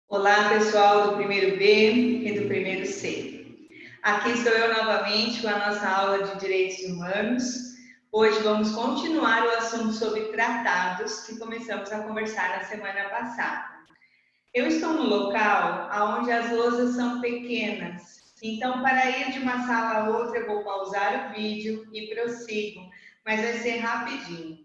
Olá, pessoal do primeiro B e do primeiro C. Aqui estou eu novamente com a nossa aula de Direitos Humanos. Hoje vamos continuar o assunto sobre tratados que começamos a conversar na semana passada. Eu estou no local onde as lousas são pequenas, então para ir de uma sala a outra eu vou pausar o vídeo e prossigo, mas vai ser rapidinho.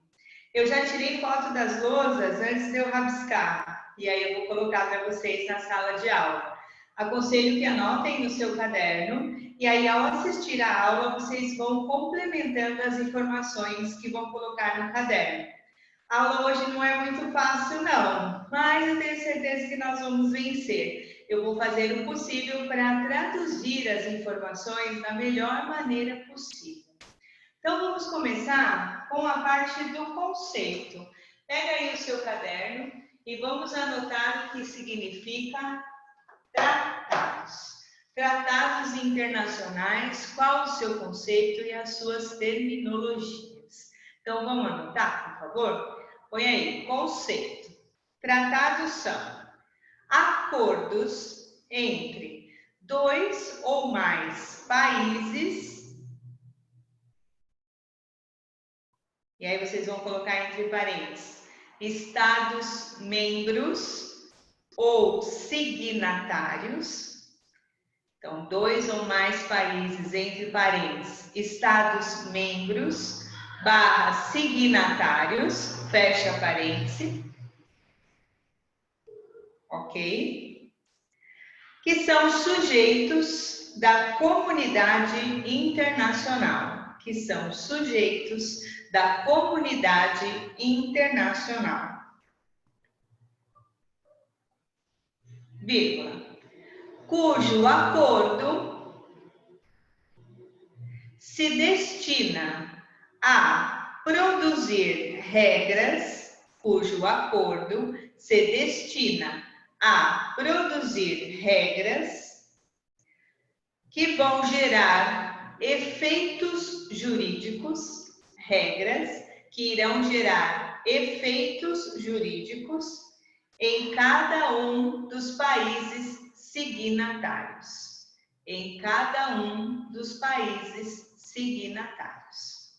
Eu já tirei foto das lousas antes de eu rabiscar, e aí eu vou colocar para vocês na sala de aula. Aconselho que anotem no seu caderno, e aí ao assistir a aula, vocês vão complementando as informações que vão colocar no caderno. A aula hoje não é muito fácil, não, mas eu tenho certeza que nós vamos vencer. Eu vou fazer o possível para traduzir as informações da melhor maneira possível. Então, vamos começar com a parte do conceito. Pega aí o seu caderno e vamos anotar o que significa tratados. Tratados internacionais, qual o seu conceito e as suas terminologias. Então, vamos anotar, por favor? Põe aí, conceito. Tratados são acordos entre dois ou mais países. E aí vocês vão colocar entre parênteses, Estados membros ou signatários. Então, dois ou mais países, entre parênteses, Estados membros / signatários, fecha parênteses. Ok? Que são sujeitos da comunidade internacional. Que são sujeitos da comunidade internacional. Vírgula. Cujo acordo se destina a produzir regras, cujo acordo se destina a produzir regras que vão gerar efeitos jurídicos, regras que irão gerar efeitos jurídicos em cada um dos países signatários. Em cada um dos países signatários.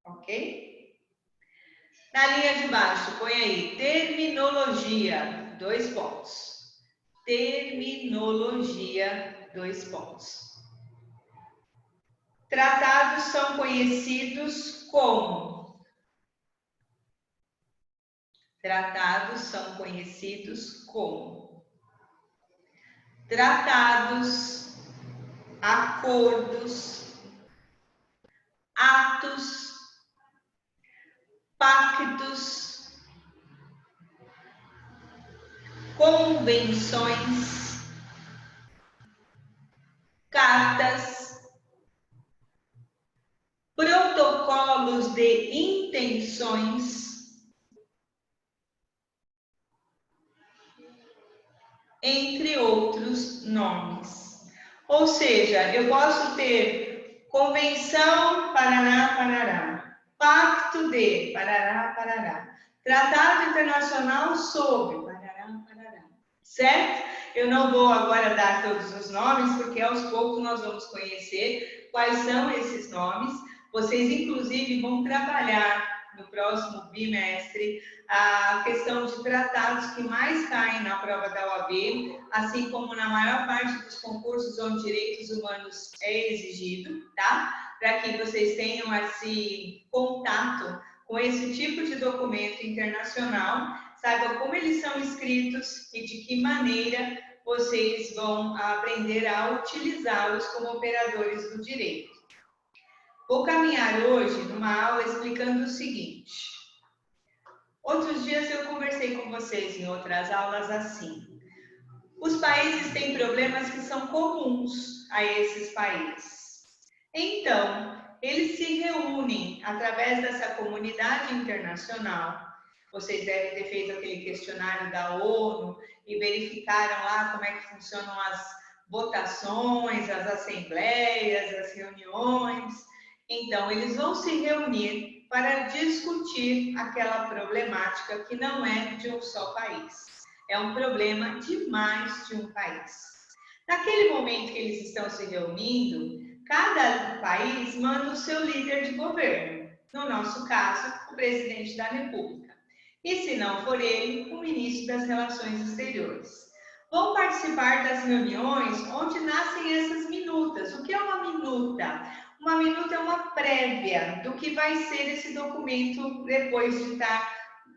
Ok? Na linha de baixo, põe aí, terminologia, 2 pontos. Terminologia, 2 pontos. Tratados são conhecidos como? Tratados são conhecidos como? Tratados, acordos, atos, pactos, convenções, cartas, protocolos de intenções, entre outros nomes. Ou seja, eu posso ter convenção, parará, parará, pacto de, parará, parará, tratado internacional sobre, parará, parará, certo? Eu não vou agora dar todos os nomes, porque aos poucos nós vamos conhecer quais são esses nomes. Vocês, inclusive, vão trabalhar no próximo bimestre a questão de tratados que mais caem na prova da OAB, assim como na maior parte dos concursos onde direitos humanos é exigido, tá? Para que vocês tenham esse contato com esse tipo de documento internacional, saibam como eles são escritos e de que maneira vocês vão aprender a utilizá-los como operadores do direito. Vou caminhar hoje numa aula explicando o seguinte. Outros dias eu conversei com vocês em outras aulas assim. Os países têm problemas que são comuns a esses países. Então, eles se reúnem através dessa comunidade internacional. Vocês devem ter feito aquele questionário da ONU e verificaram lá como é que funcionam as votações, as assembleias, as reuniões. Então, eles vão se reunir para discutir aquela problemática que não é de um só país. é um problema de mais de um país. Naquele momento que eles estão se reunindo, cada país manda o seu líder de governo, no nosso caso, o presidente da República. E se não for ele, o ministro das Relações Exteriores. Vão participar das reuniões onde nascem essas minutas. O que é uma minuta? Uma minuta é uma prévia do que vai ser esse documento depois de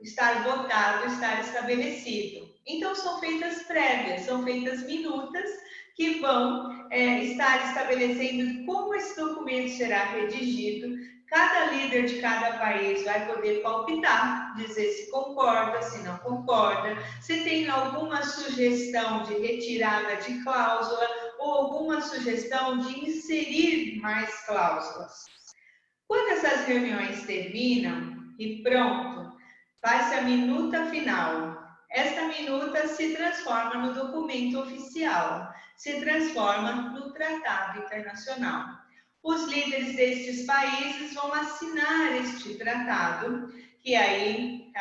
estar votado, estar estabelecido. Então, são feitas prévias, são feitas minutas que vão estar estabelecendo como esse documento será redigido. Cada líder de cada país vai poder palpitar, dizer se concorda, se não concorda, se tem alguma sugestão de retirada de cláusula ou alguma sugestão de inserir mais cláusulas. Quando essas reuniões terminam e pronto, faz-se a minuta final. Esta minuta se transforma no documento oficial, se transforma no tratado internacional. Os líderes destes países vão assinar este tratado, que aí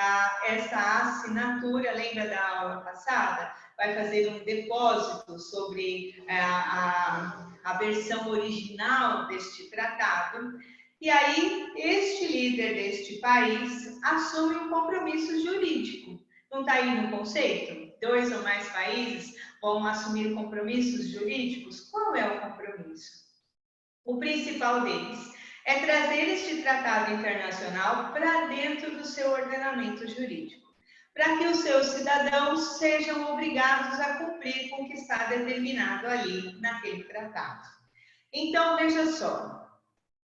essa assinatura, lembra da aula passada? Vai fazer um depósito sobre a versão original deste tratado. E aí, este líder deste país assume um compromisso jurídico. Não está aí no conceito? 2 ou mais países vão assumir compromissos jurídicos? Qual é o compromisso? O principal deles é trazer este tratado internacional para dentro do seu ordenamento jurídico, para que os seus cidadãos sejam obrigados a cumprir com o que está determinado ali naquele tratado. Então, veja só,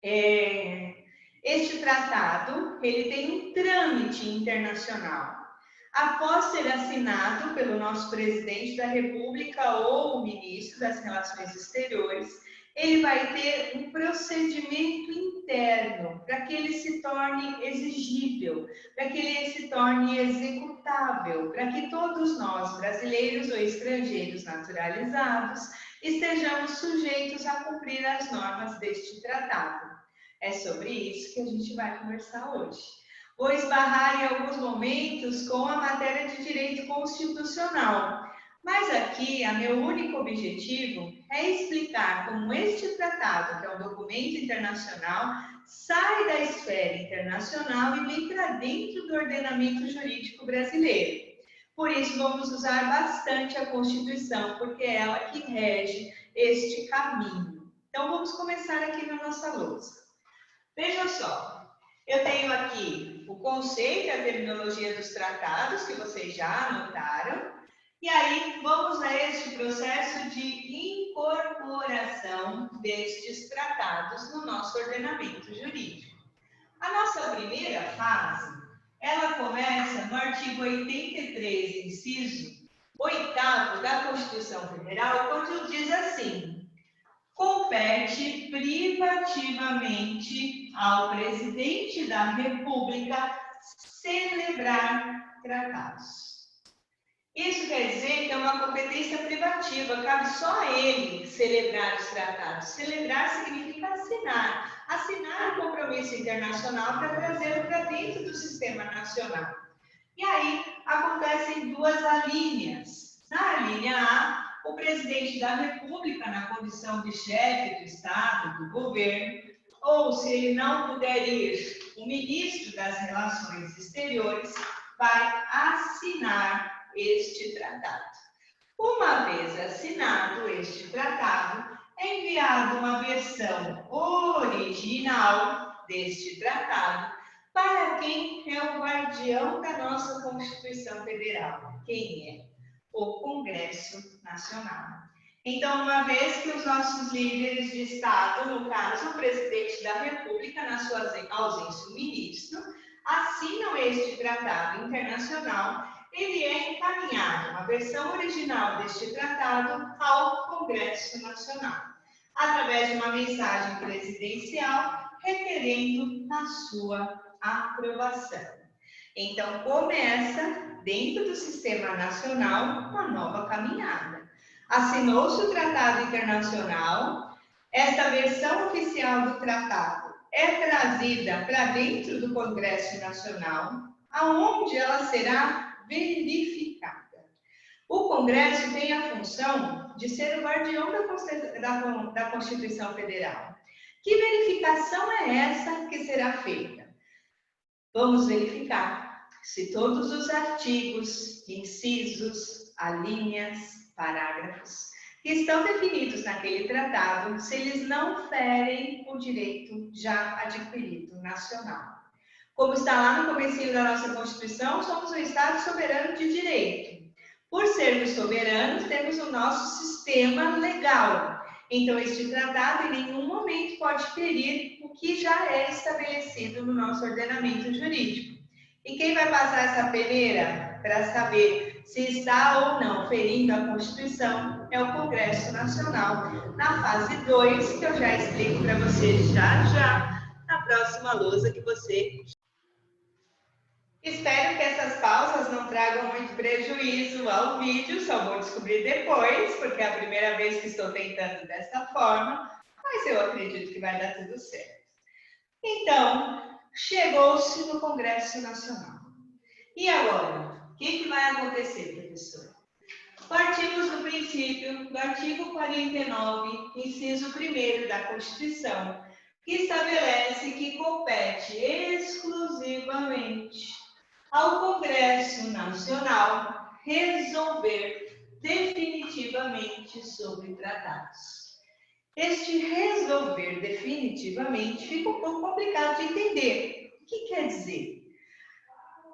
este tratado ele tem um trâmite internacional. Após ser assinado pelo nosso presidente da República ou o ministro das Relações Exteriores, ele vai ter um procedimento interno para que ele se torne exigível, para que ele se torne executável, para que todos nós, brasileiros ou estrangeiros naturalizados, estejamos sujeitos a cumprir as normas deste tratado. É sobre isso que a gente vai conversar hoje. Vou esbarrar em alguns momentos com a matéria de direito constitucional, mas aqui, meu único objetivo é explicar como este tratado, que é um documento internacional, sai da esfera internacional e vem para dentro do ordenamento jurídico brasileiro. Por isso, vamos usar bastante a Constituição, porque é ela que rege este caminho. Então, vamos começar aqui na nossa lousa. Veja só, eu tenho aqui o conceito e a terminologia dos tratados, que vocês já anotaram. E aí, vamos a este processo de incorporação destes tratados no nosso ordenamento jurídico. A nossa primeira fase, ela começa no artigo 83, inciso 8º da Constituição Federal, quando diz assim: compete privativamente ao presidente da República celebrar tratados. Isso quer dizer que é uma competência privativa, cabe só a ele celebrar os tratados. Celebrar significa assinar. Assinar um compromisso internacional para trazê-lo para dentro do sistema nacional. E aí acontecem 2 alíneas. Na alínea A, o presidente da República, na condição de chefe do Estado, do governo, ou se ele não puder ir, o ministro das Relações Exteriores vai assinar este tratado. Uma vez assinado este tratado, é enviada uma versão original deste tratado para quem é o guardião da nossa Constituição Federal. Quem é? O Congresso Nacional. Então, uma vez que os nossos líderes de Estado, no caso, o presidente da República, na sua ausência, o ministro, assinam este tratado internacional, ele é encaminhado, uma versão original deste tratado, ao Congresso Nacional, através de uma mensagem presidencial requerendo a sua aprovação. Então, começa, dentro do sistema nacional, uma nova caminhada. Assinou-se o Tratado Internacional, esta versão oficial do tratado é trazida para dentro do Congresso Nacional, aonde ela será verificada. O Congresso tem a função de ser o guardião da Constituição Federal. Que verificação é essa que será feita? Vamos verificar se todos os artigos, incisos, alíneas, parágrafos que estão definidos naquele tratado, se eles não ferem o direito já adquirido nacional. Como está lá no comecinho da nossa Constituição, somos um Estado soberano de direito. Por sermos soberanos, temos o nosso sistema legal. Então, este tratado em nenhum momento pode ferir o que já é estabelecido no nosso ordenamento jurídico. E quem vai passar essa peneira para saber se está ou não ferindo a Constituição é o Congresso Nacional, na fase 2, que eu já explico para vocês já na próxima lousa que você... Espero que essas pausas não tragam muito prejuízo ao vídeo, só vou descobrir depois, porque é a primeira vez que estou tentando dessa forma, mas eu acredito que vai dar tudo certo. Então, chegou-se no Congresso Nacional. E agora? O que vai acontecer, professor? Partimos do princípio do artigo 49, inciso 1º da Constituição, que estabelece que compete exclusivamente ao Congresso Nacional resolver definitivamente sobre tratados. Este resolver definitivamente fica um pouco complicado de entender. O que quer dizer?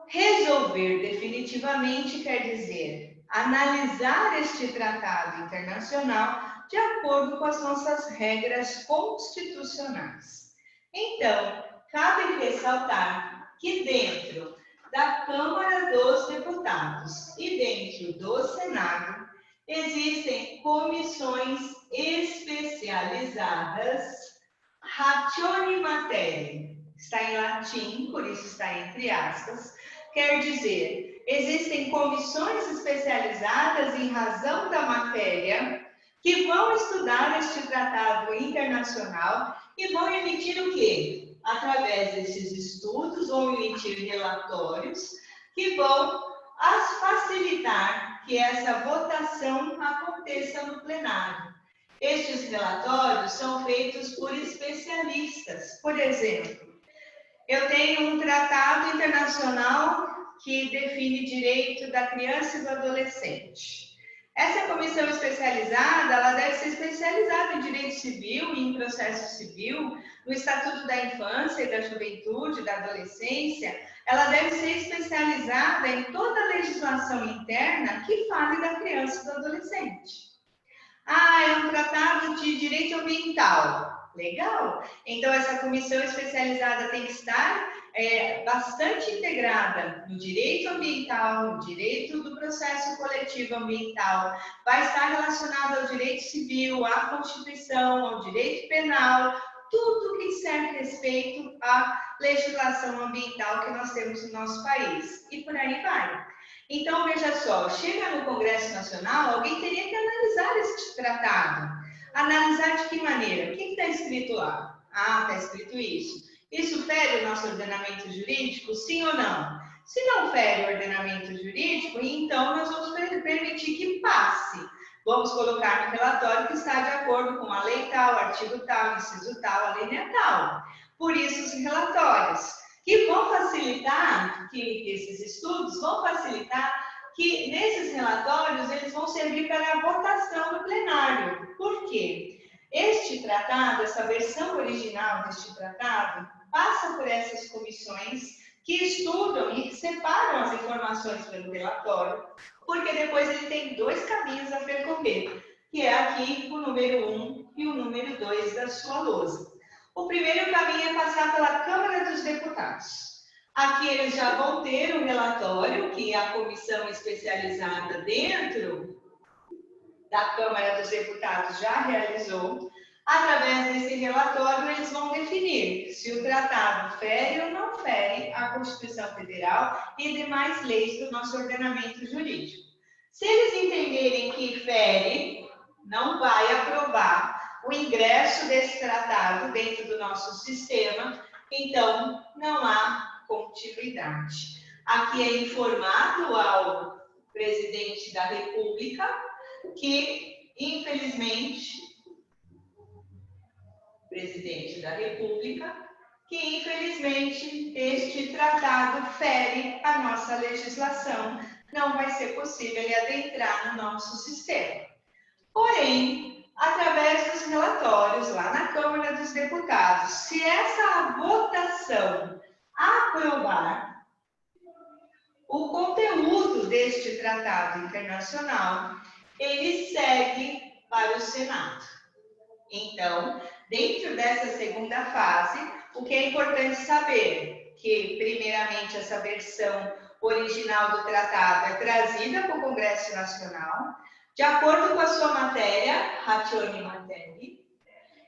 Resolver definitivamente quer dizer analisar este tratado internacional de acordo com as nossas regras constitucionais. Então, cabe ressaltar que dentro da Câmara dos Deputados e dentro do Senado, existem comissões especializadas, ratione materia, está em latim, por isso está entre aspas, quer dizer, existem comissões especializadas em razão da matéria que vão estudar este tratado internacional e vão emitir o quê? Através desses estudos, vão emitir relatórios que vão facilitar que essa votação aconteça no plenário. Estes relatórios são feitos por especialistas. Por exemplo, eu tenho um tratado internacional que define direito da criança e do adolescente. Essa comissão especializada, ela deve ser especializada em direito civil e em processo civil, no Estatuto da Infância e da Juventude, da Adolescência. Ela deve ser especializada em toda a legislação interna que fale da criança e do adolescente. Ah, é um tratado de direito ambiental. Legal. Então, essa comissão especializada tem que estar bastante integrada no direito ambiental, no direito do processo coletivo ambiental, vai estar relacionado ao direito civil, à Constituição, ao direito penal, tudo que diz respeito à legislação ambiental que nós temos no nosso país. E por aí vai. Então, veja só, chega no Congresso Nacional, alguém teria que analisar esse tratado. Analisar de que maneira? O que está escrito lá? Ah, está escrito isso. Isso fere o nosso ordenamento jurídico, sim ou não? Se não fere o ordenamento jurídico, então nós vamos permitir que passe. Vamos colocar no relatório que está de acordo com a lei tal, artigo tal, inciso tal, a linha tal. Por isso, os relatórios, que vão facilitar, que esses estudos vão facilitar que nesses relatórios eles vão servir para a votação no plenário. Por quê? Este tratado, essa versão original deste tratado, passa por essas comissões que estudam e que separam as informações pelo relatório, porque depois ele tem dois caminhos a percorrer, que é aqui o número 1 e o número 2 da sua lousa. O primeiro caminho é passar pela Câmara dos Deputados. Aqui eles já vão ter um relatório que a comissão especializada dentro da Câmara dos Deputados já realizou. Através desse relatório, eles vão definir se o tratado fere ou não fere a Constituição Federal e demais leis do nosso ordenamento jurídico. Se eles entenderem que fere, não vai aprovar o ingresso desse tratado dentro do nosso sistema, então não há continuidade. Aqui é informado ao presidente da República, que infelizmente este tratado fere a nossa legislação, não vai ser possível ele adentrar no nosso sistema. Porém, através dos relatórios lá na Câmara dos Deputados, se essa votação aprovar o conteúdo deste tratado internacional, ele segue para o Senado. Então, dentro dessa segunda fase, o que é importante saber? Que, primeiramente, essa versão original do tratado é trazida para o Congresso Nacional, de acordo com a sua matéria, Ratione Materie,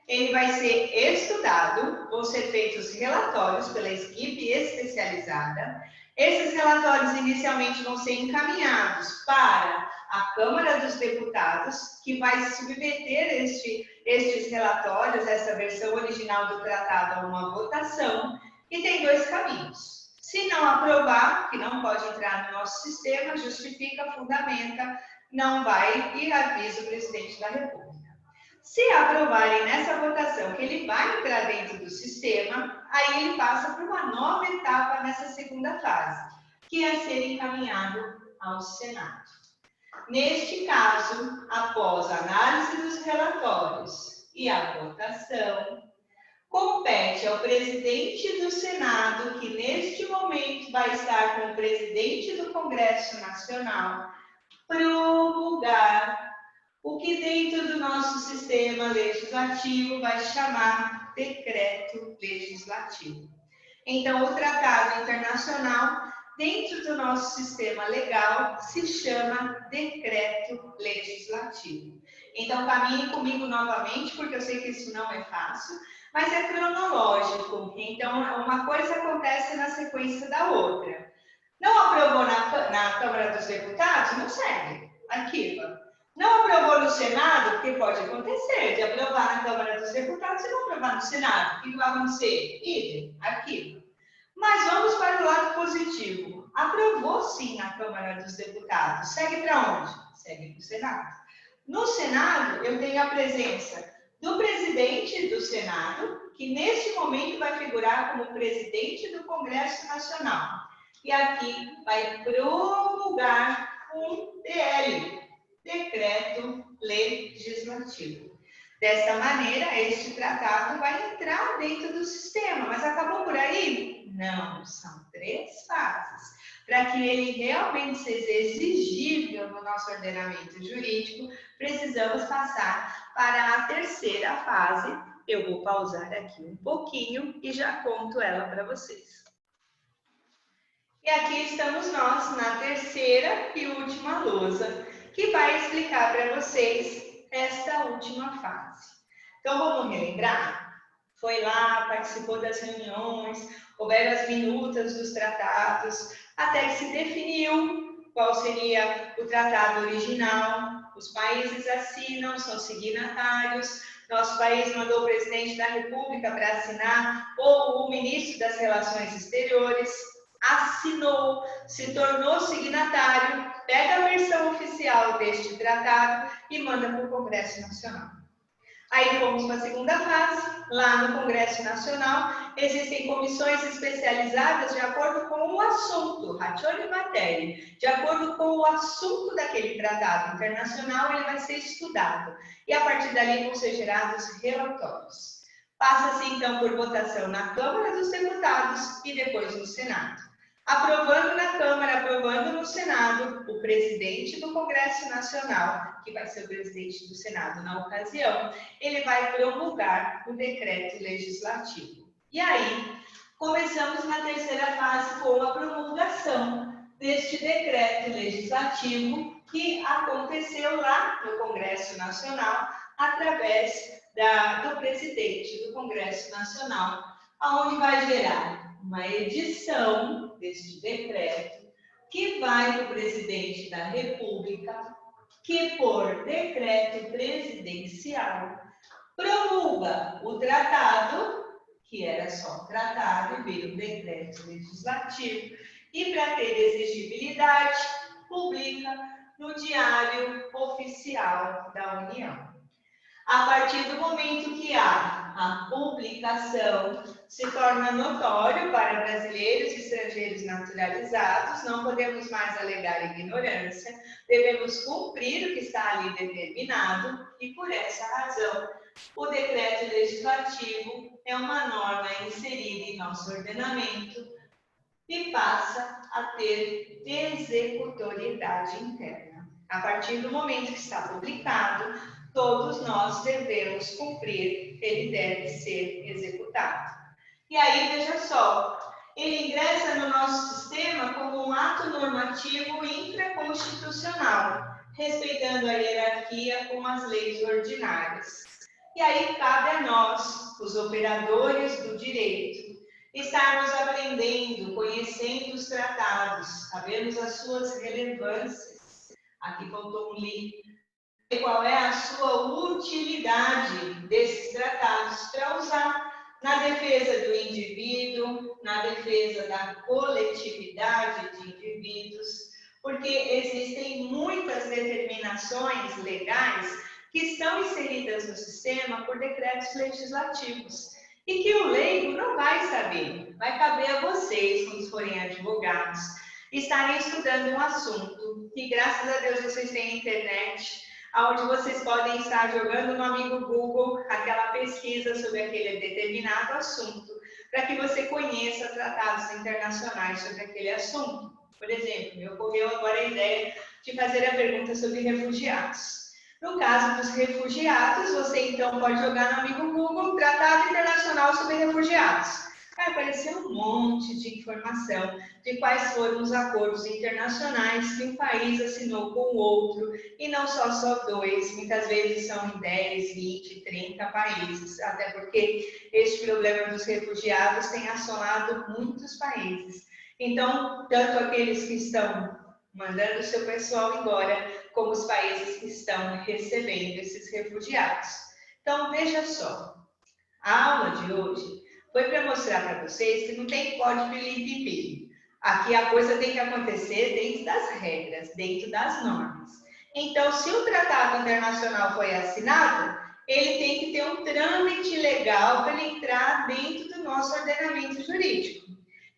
ele vai ser estudado, vão ser feitos relatórios pela equipe especializada. Esses relatórios inicialmente vão ser encaminhados para a Câmara dos Deputados, que vai submeter estes relatórios, essa versão original do tratado, a uma votação, e tem dois caminhos. Se não aprovar, que não pode entrar no nosso sistema, justifica, fundamenta, não vai e avisa o presidente da República. Se aprovarem nessa votação que ele vai entrar dentro do sistema, aí ele passa por uma nova etapa nessa segunda fase, que é ser encaminhado ao Senado. Neste caso, após a análise dos relatórios e a votação, compete ao presidente do Senado, que neste momento vai estar com o presidente do Congresso Nacional, promulgar o que dentro do nosso sistema legislativo vai chamar decreto legislativo. Então, o tratado internacional, dentro do nosso sistema legal, se chama decreto legislativo. Então, caminhe comigo novamente, porque eu sei que isso não é fácil, mas é cronológico. Então, uma coisa acontece na sequência da outra. Não aprovou na Câmara dos Deputados? Não segue, arquiva. Não aprovou no Senado, porque pode acontecer de aprovar na Câmara dos Deputados e não aprovar no Senado. O que vai acontecer? Idem, arquiva. Mas vamos para o lado positivo. Aprovou sim na Câmara dos Deputados. Segue para onde? Segue para o Senado. No Senado, eu tenho a presença do presidente do Senado, que neste momento vai figurar como presidente do Congresso Nacional. E aqui vai promulgar um DL, Decreto Legislativo. Dessa maneira, este tratado vai entrar dentro do sistema. Mas acabou por aí? Não, são 3 fases. Para que ele realmente seja exigível no nosso ordenamento jurídico, precisamos passar para a terceira fase. Eu vou pausar aqui um pouquinho e já conto ela para vocês. E aqui estamos nós na terceira e última lousa, que vai explicar para vocês esta última fase. Então, vamos relembrar? Foi lá, participou das reuniões, houveram as minutas dos tratados, até que se definiu qual seria o tratado original. Os países assinam, são signatários. Nosso país mandou o presidente da República para assinar, ou o ministro das Relações Exteriores assinou, se tornou signatário, pega a versão oficial deste tratado e manda para o Congresso Nacional. Aí vamos para a segunda fase. Lá no Congresso Nacional existem comissões especializadas de acordo com o assunto, Ratione Materie, de acordo com o assunto daquele tratado internacional, ele vai ser estudado. E a partir dali vão ser gerados relatórios. Passa-se então por votação na Câmara dos Deputados e depois no Senado. Aprovando na Câmara, aprovando no Senado, o presidente do Congresso Nacional, que vai ser o presidente do Senado na ocasião, ele vai promulgar o decreto legislativo. E aí, começamos na terceira fase com a promulgação deste decreto legislativo que aconteceu lá no Congresso Nacional, através do presidente do Congresso Nacional, aonde vai gerar uma edição deste decreto que vai para o presidente da República, que por decreto presidencial promulga o tratado, que era só tratado, veio o decreto legislativo, e para ter exigibilidade, publica no Diário Oficial da União. A partir do momento que há a publicação, se torna notório para brasileiros e estrangeiros naturalizados, não podemos mais alegar ignorância, devemos cumprir o que está ali determinado e, por essa razão, o decreto legislativo é uma norma inserida em nosso ordenamento e passa a ter executoriedade interna. A partir do momento que está publicado, todos nós devemos cumprir, ele deve ser executado. E aí, veja só, ele ingressa no nosso sistema como um ato normativo infraconstitucional, respeitando a hierarquia com as leis ordinárias. E aí cabe a nós, os operadores do direito, estarmos aprendendo, conhecendo os tratados, sabemos as suas relevâncias. Aqui faltou um link. Qual é a sua utilidade desses tratados para usar na defesa do indivíduo, na defesa da coletividade de indivíduos, porque existem muitas determinações legais que estão inseridas no sistema por decretos legislativos e que o leigo não vai saber. Vai caber a vocês, quando forem advogados, estarem estudando um assunto que, graças a Deus, vocês têm internet, onde vocês podem estar jogando no amigo Google aquela pesquisa sobre aquele determinado assunto, para que você conheça tratados internacionais sobre aquele assunto. Por exemplo, me ocorreu agora a ideia de fazer a pergunta sobre refugiados. No caso dos refugiados, você então pode jogar no amigo Google Tratado Internacional sobre Refugiados. Vai aparecer um monte de informação de quais foram os acordos internacionais que um país assinou com o outro, e não só dois, muitas vezes são 10, 20, 30 países, até porque este problema dos refugiados tem assolado muitos países. Então, tanto aqueles que estão mandando o seu pessoal embora, como os países que estão recebendo esses refugiados. Então, veja só, a aula de hoje foi para mostrar para vocês que não tem pode pilim-pilim. Aqui a coisa tem que acontecer dentro das regras, dentro das normas. Então, se o tratado internacional foi assinado, ele tem que ter um trâmite legal para ele entrar dentro do nosso ordenamento jurídico.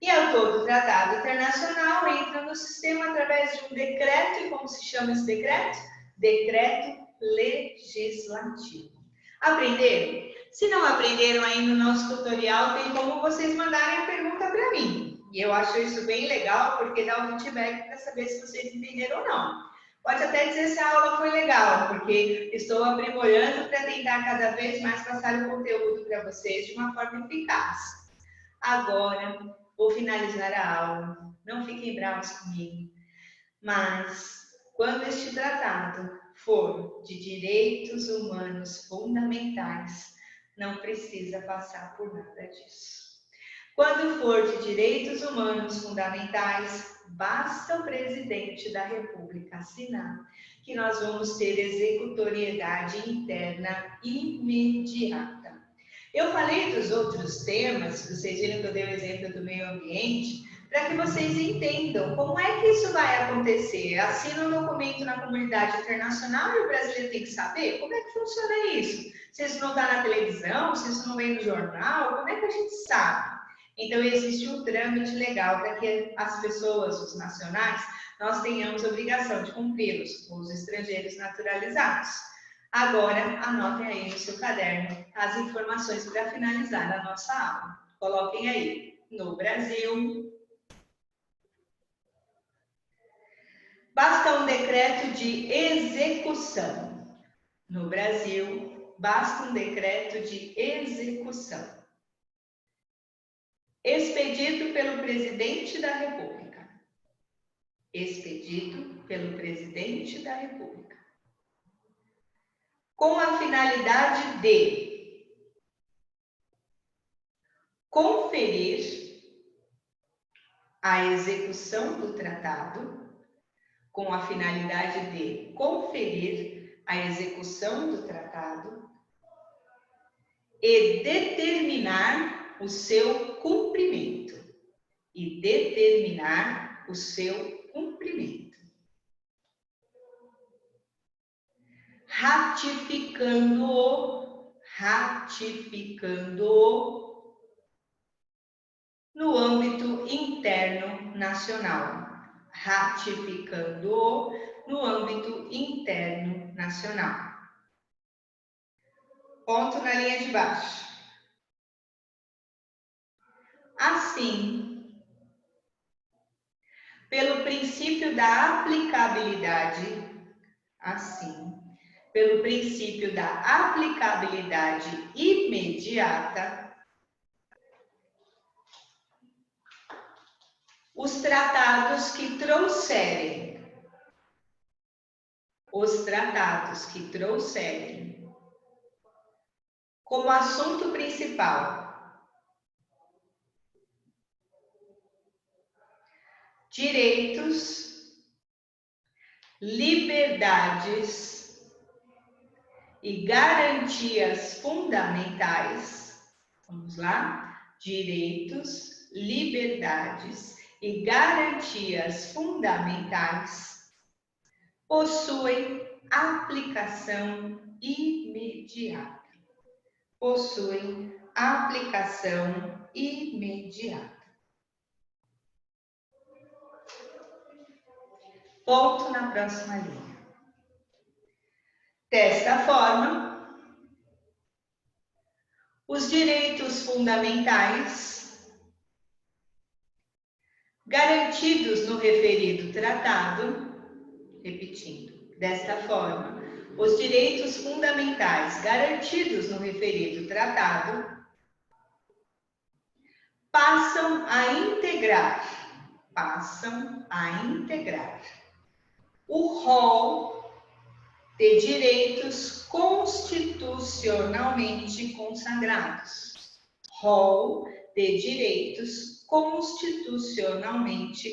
E ao todo, o tratado internacional entra no sistema através de um decreto, e como se chama esse decreto? Decreto legislativo. Aprenderam? Se não aprenderam aí no nosso tutorial, tem como vocês mandarem a pergunta para mim. E eu acho isso bem legal, porque dá um feedback para saber se vocês entenderam ou não. Pode até dizer se a aula foi legal, porque estou aprimorando para tentar cada vez mais passar o conteúdo para vocês de uma forma eficaz. Agora, vou finalizar a aula. Não fiquem bravos comigo. Mas, quando este tratado for de direitos humanos fundamentais, não precisa passar por nada disso. Quando for de direitos humanos fundamentais, basta o presidente da República assinar, que nós vamos ter executoriedade interna imediata. Eu falei dos outros temas, vocês viram que eu dei o exemplo do meio ambiente, para que vocês entendam como é que isso vai acontecer. Assina um documento na comunidade internacional e o brasileiro tem que saber como é que funciona isso. Se isso não está na televisão, se isso não vem no jornal, como é que a gente sabe? Então, existe um trâmite legal para que as pessoas, os nacionais, nós tenhamos obrigação de cumpri-los, os estrangeiros naturalizados. Agora, anotem aí no seu caderno as informações para finalizar a nossa aula. Coloquem aí. No Brasil, basta um decreto de execução. No Brasil, basta um decreto de execução. Expedido pelo presidente da República. Expedido pelo presidente da República. Com a finalidade de conferir a execução do tratado, com a finalidade de conferir a execução do tratado e determinar o seu cumprimento. E determinar o seu cumprimento. ratificando-o no âmbito interno nacional. Ratificando-o no âmbito interno nacional. Ponto na linha de baixo. Assim, pelo princípio da aplicabilidade, imediata, os tratados que trouxerem como assunto principal direitos, liberdades e garantias fundamentais. Vamos lá? Direitos, liberdades e garantias fundamentais possuem aplicação imediata. Ponto na próxima linha. Desta forma, os direitos fundamentais garantidos no referido tratado, repetindo, desta forma, os direitos fundamentais garantidos no referido tratado passam a integrar o rol de direitos constitucionalmente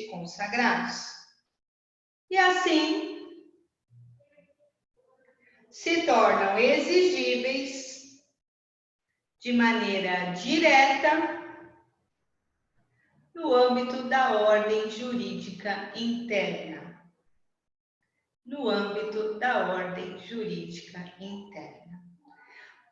consagrados. E assim, se tornam exigíveis de maneira direta no âmbito da ordem jurídica interna.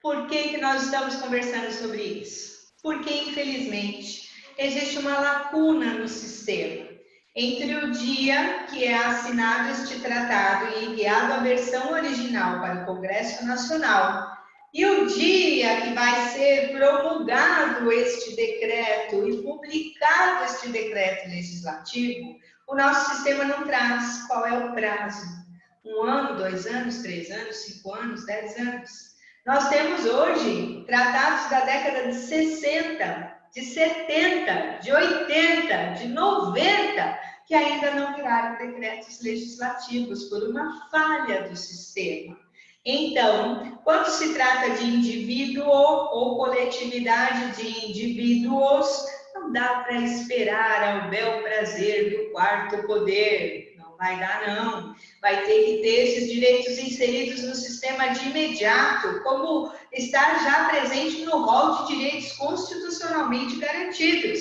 Por que nós estamos conversando sobre isso? Porque, infelizmente, existe uma lacuna no sistema entre o dia que é assinado este tratado e enviado a versão original para o Congresso Nacional e o dia que vai ser promulgado este decreto e publicado este decreto legislativo. O nosso sistema não traz qual é o prazo. 1 ano, 2 anos, 3 anos, 5 anos, 10 anos. Nós temos hoje tratados da década de 60, de 70, de 80, de 90, que ainda não viraram decretos legislativos por uma falha do sistema. Então, quando se trata de indivíduo ou coletividade de indivíduos, não dá para esperar ao bel prazer do quarto poder. Não vai dar, não. Vai ter que ter esses direitos inseridos no sistema de imediato, como está já presente no rol de direitos constitucionalmente garantidos.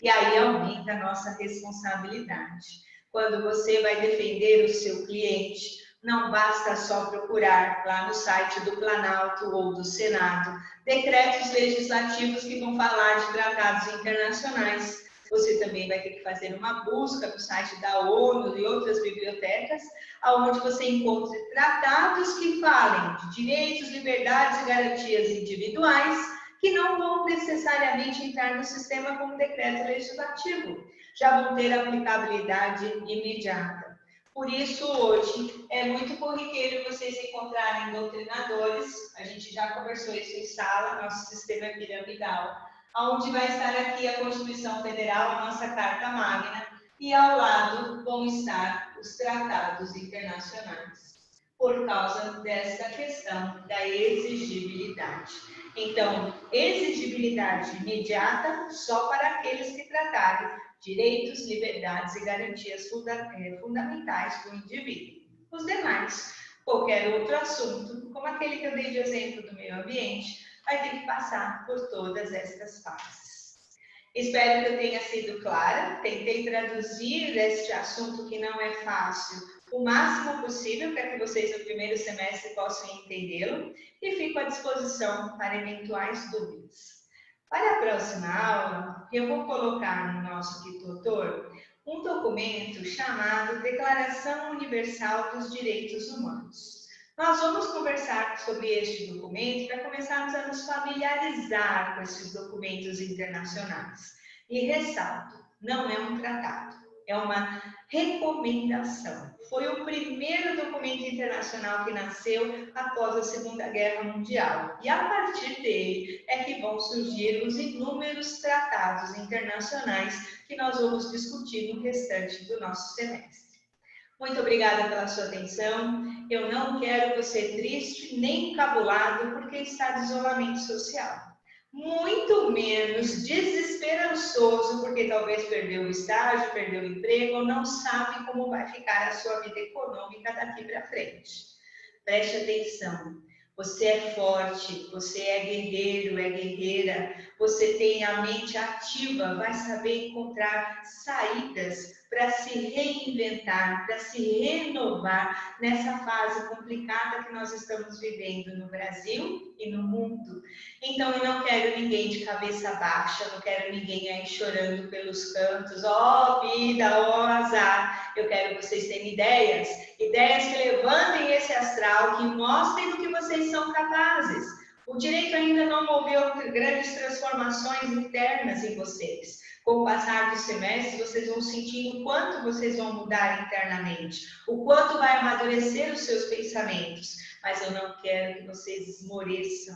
E aí aumenta a nossa responsabilidade. Quando você vai defender o seu cliente, não basta só procurar lá no site do Planalto ou do Senado decretos legislativos que vão falar de tratados internacionais. Você também vai ter que fazer uma busca no site da ONU e outras bibliotecas, onde você encontre tratados que falem de direitos, liberdades e garantias individuais, que não vão necessariamente entrar no sistema como decreto legislativo, já vão ter aplicabilidade imediata. Por isso, hoje, é muito corriqueiro vocês encontrarem doutrinadores, a gente já conversou isso em sala, nosso sistema é piramidal, onde vai estar aqui a Constituição Federal, a nossa Carta Magna, e ao lado vão estar os tratados internacionais, por causa dessa questão da exigibilidade. Então, exigibilidade imediata só para aqueles que tratarem direitos, liberdades e garantias fundamentais do indivíduo. Os demais, qualquer outro assunto, como aquele que eu dei de exemplo do meio ambiente, vai ter que passar por todas estas fases. Espero que eu tenha sido clara, tentei traduzir este assunto que não é fácil o máximo possível para que vocês no primeiro semestre possam entendê-lo e fico à disposição para eventuais dúvidas. Para a próxima aula, eu vou colocar no nosso tutor um documento chamado Declaração Universal dos Direitos Humanos. Nós vamos conversar sobre este documento para começarmos a nos familiarizar com esses documentos internacionais. E ressalto, não é um tratado, é uma recomendação. Foi o primeiro documento internacional que nasceu após a Segunda Guerra Mundial. E a partir dele é que vão surgir os inúmeros tratados internacionais que nós vamos discutir no restante do nosso semestre. Muito obrigada pela sua atenção. Eu não quero você triste nem encabulado porque está de isolamento social. Muito menos desesperançoso porque talvez perdeu o estágio, perdeu o emprego ou não sabe como vai ficar a sua vida econômica daqui para frente. Preste atenção. Você é forte, você é guerreiro, é guerreira, você tem a mente ativa, vai saber encontrar saídas para se reinventar, para se renovar nessa fase complicada que nós estamos vivendo no Brasil e no mundo. Então, eu não quero ninguém de cabeça baixa, não quero ninguém aí chorando pelos cantos, ó vida, ó azar. Eu quero que vocês tenham ideias que levantem esse astral, que mostrem do que vocês são capazes. O direito ainda não moveu grandes transformações internas em vocês. Com o passar dos semestres, vocês vão sentir o quanto vocês vão mudar internamente, o quanto vai amadurecer os seus pensamentos. Mas eu não quero que vocês esmoreçam,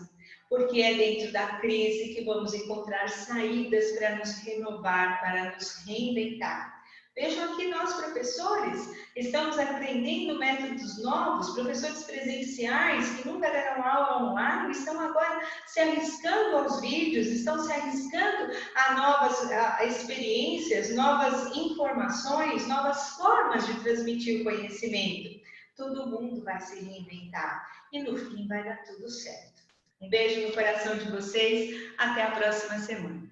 porque é dentro da crise que vamos encontrar saídas para nos renovar, para nos reinventar. Vejam aqui nós, professores, estamos aprendendo métodos novos, professores presenciais que nunca deram aula online, estão agora se arriscando aos vídeos, estão se arriscando a novas experiências, novas informações, novas formas de transmitir o conhecimento. Todo mundo vai se reinventar e no fim vai dar tudo certo. Um beijo no coração de vocês, até a próxima semana.